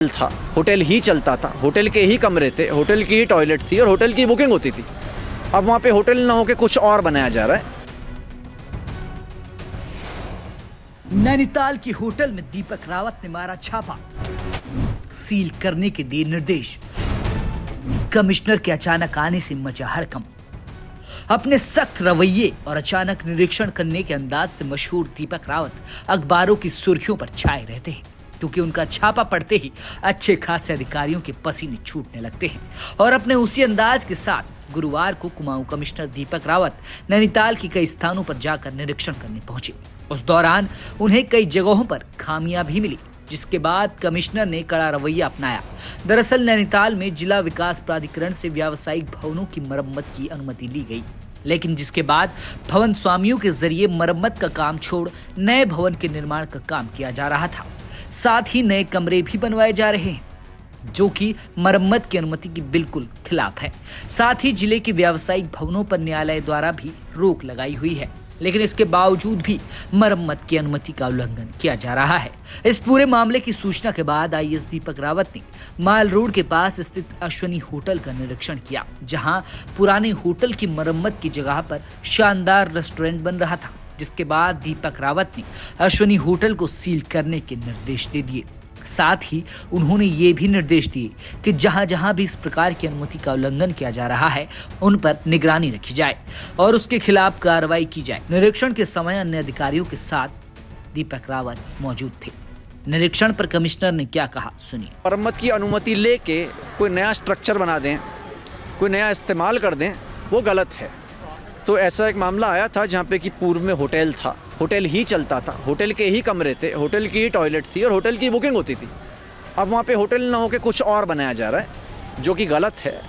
था, होटल ही चलता था, होटल के ही कमरे थे, होटल की ही टॉयलेट थी और होटल की बुकिंग होती थी। अब वहाँ पे होटल ना होके कुछ और बनाया जा रहा है। नैनीताल की होटल में दीपक रावत ने मारा छापा, सील करने के दिए निर्देश। कमिश्नर के अचानक आने से मचा हड़कंप। अपने सख्त रवैये और अचानक निरीक्षण करने के अंदाज से मशहूर दीपक रावत अखबारों की सुर्खियों पर छाए रहते हैं, क्योंकि उनका छापा पड़ते ही अच्छे खासे अधिकारियों के पसीने छूटने लगते हैं। और अपने उसी अंदाज के साथ गुरुवार को कुमाऊं कमिश्नर दीपक रावत नैनीताल की कई स्थानों पर जाकर निरीक्षण करने पहुंचे। उस दौरान उन्हें कई जगहों पर खामियां भी मिली, जिसके बाद कमिश्नर ने कड़ा रवैया अपनाया। दरअसल नैनीताल में जिला विकास प्राधिकरण से व्यावसायिक भवनों की मरम्मत की अनुमति ली गई, लेकिन जिसके बाद भवन स्वामियों के जरिए मरम्मत का काम छोड़ नए भवन के निर्माण का काम किया जा रहा था। साथ ही नए कमरे भी बनवाए जा रहे हैं, जो कि मरम्मत की अनुमति की बिल्कुल खिलाफ है। साथ ही जिले के व्यावसायिक भवनों पर न्यायालय द्वारा भी रोक लगाई हुई है, लेकिन इसके बावजूद भी मरम्मत की अनुमति का उल्लंघन किया जा रहा है। इस पूरे मामले की सूचना के बाद आईएएस दीपक रावत ने माल रोड के पास स्थित अश्वनी होटल का निरीक्षण किया, जहां पुराने होटल की मरम्मत की जगह पर शानदार रेस्टोरेंट बन रहा था। जिसके बाद दीपक रावत ने अश्वनी होटल को सील करने के निर्देश दे दिए। साथ ही उन्होंने ये भी निर्देश दिए कि जहां जहां भी इस प्रकार की अनुमति का उल्लंघन किया जा रहा है, उन पर निगरानी रखी जाए और उसके खिलाफ कार्रवाई की जाए। निरीक्षण के समय अन्य अधिकारियों के साथ दीपक रावत मौजूद थे। निरीक्षण पर कमिश्नर ने क्या कहा, सुनिए। मरम्मत की अनुमति लेके कोई नया स्ट्रक्चर बना दें, कोई नया इस्तेमाल कर दें, वो गलत है। तो ऐसा एक मामला आया था जहाँ पे कि पूर्व में होटल था, होटल ही चलता था, होटल के ही कमरे थे, होटल की ही टॉयलेट थी और होटल की बुकिंग होती थी। अब वहाँ पे होटल ना होके कुछ और बनाया जा रहा है, जो कि गलत है।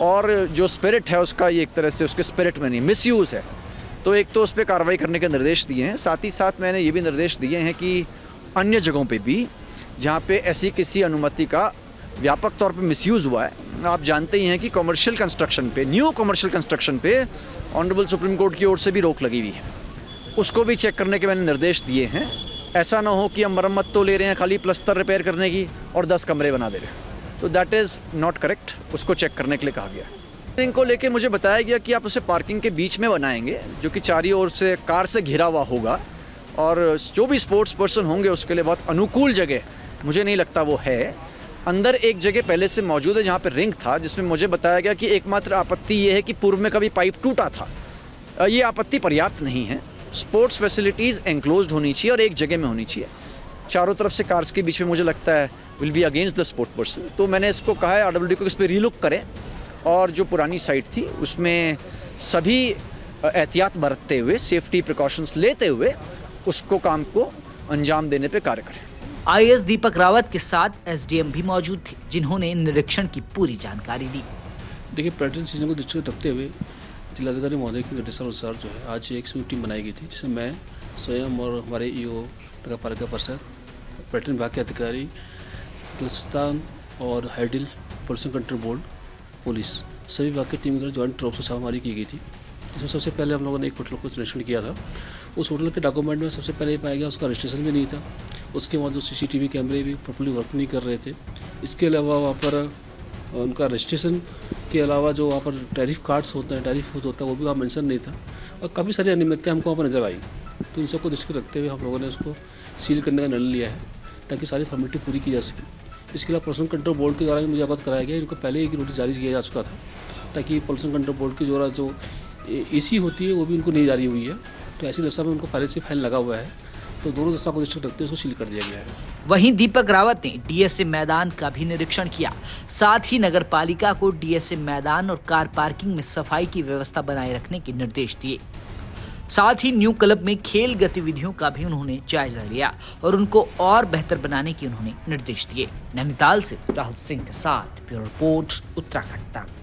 और जो स्पिरिट है उसका, ये एक तरह से उसके स्पिरिट में नहीं, मिसयूज़ है। तो एक तो उस पर कार्रवाई करने के निर्देश दिए हैं। साथ ही साथ मैंने ये भी निर्देश दिए हैं कि अन्य जगहों पर भी जहाँ पर ऐसी किसी अनुमति का व्यापक तौर पे मिसयूज़ हुआ है, आप जानते ही हैं कि कमर्शियल कंस्ट्रक्शन पे, न्यू कमर्शियल कंस्ट्रक्शन पे ऑनरेबल सुप्रीम कोर्ट की ओर से भी रोक लगी हुई है। उसको भी चेक करने के मैंने निर्देश दिए हैं। ऐसा ना हो कि हम मरम्मत तो ले रहे हैं खाली प्लस्तर रिपेयर करने की और 10 कमरे बना दे रहे हैं, तो दैट इज़ नॉट करेक्ट। उसको चेक करने के लिए कहा गया। पार्किंग को लेके मुझे बताया गया कि आप उसे पार्किंग के बीच में बनाएंगे, जो कि चारों ओर से कार से घिरा हुआ होगा, और जो भी स्पोर्ट्स पर्सन होंगे उसके लिए बहुत अनुकूल जगह मुझे नहीं लगता वो है। अंदर एक जगह पहले से मौजूद है जहाँ पे रिंग था, जिसमें मुझे बताया गया कि एकमात्र आपत्ति ये है कि पूर्व में कभी पाइप टूटा था। ये आपत्ति पर्याप्त नहीं है। स्पोर्ट्स फैसिलिटीज़ एनक्लोज्ड होनी चाहिए और एक जगह में होनी चाहिए। चारों तरफ से कार्स के बीच में मुझे लगता है will be against the sport person. तो मैंने इसको कहा है RWD को इस पर रीलुक करें और जो पुरानी साइट थी उसमें सभी एहतियात बरतते हुए, सेफ्टी प्रिकॉशंस लेते हुए उसको काम को अंजाम देने पर कार्य करें। आईएएस दीपक रावत के साथ एसडीएम भी मौजूद थे, जिन्होंने निरीक्षण की पूरी जानकारी दी। देखिए, पर्यटन सीजन को दृष्टि रखते हुए जिलाधिकारी महोदय के निर्देशानुसार जो है आज एक संयुक्त टीम बनाई गई थी, जिसमें मैं स्वयं और हमारे ईओ नगर पालिका परिषद, पर्यटन विभाग के अधिकारी, तुलस्तान और hydel pollution control board, police, सभी विभाग की टीम द्वारा ज्वाइंट रूप से छापामारी की गई थी। इसमें सबसे पहले हम लोगों ने एक होटल को निरीक्षण किया था। उस होटल के डॉक्यूमेंट में सबसे पहले पाया गया उसका रजिस्ट्रेशन भी नहीं था। उसके बाद जो CCTV कैमरे भी प्रॉपर्ली वर्क नहीं कर रहे थे। इसके अलावा वहाँ पर उनका रजिस्ट्रेशन के अलावा जो वहाँ पर टैरिफ कार्ड्स होते हैं, टैरिफ होता है, वो भी वहाँ मेंशन नहीं था और काफ़ी सारी अनियमितताएं हमको वहाँ पर नजर आई। तो इन सबको दृष्टि रखते हुए हम लोगों ने उसको सील करने का निर्णय लिया है, ताकि सारी फॉर्मेलिटी पूरी की जा सके। इसके अलावा पोल्यूशन कंट्रोल बोर्ड के द्वारा मुझे अवगत कराया गया, इनको पहले एक नोटिस जारी किया जा चुका था, ताकि पोल्यूशन कंट्रोल बोर्ड की जो EC होती है वो भी उनको नहीं जारी हुई है। तो ऐसी दशा में उनको पहले से फाइन लगा हुआ है, तो दोनों दशा को दृष्टि रखते हुए उसको सील कर दिया गया है। वहीं दीपक रावत ने DSA मैदान का भी निरीक्षण किया। साथ ही नगर पालिका को DSA मैदान और कार पार्किंग में सफाई की व्यवस्था बनाए रखने के निर्देश दिए। साथ ही न्यू क्लब में खेल गतिविधियों का भी उन्होंने जायजा लिया और उनको और बेहतर बनाने के उन्होंने निर्देश दिए। नैनीताल से राहुल सिंह के साथ ब्यूरो रिपोर्ट, उत्तराखंड तक।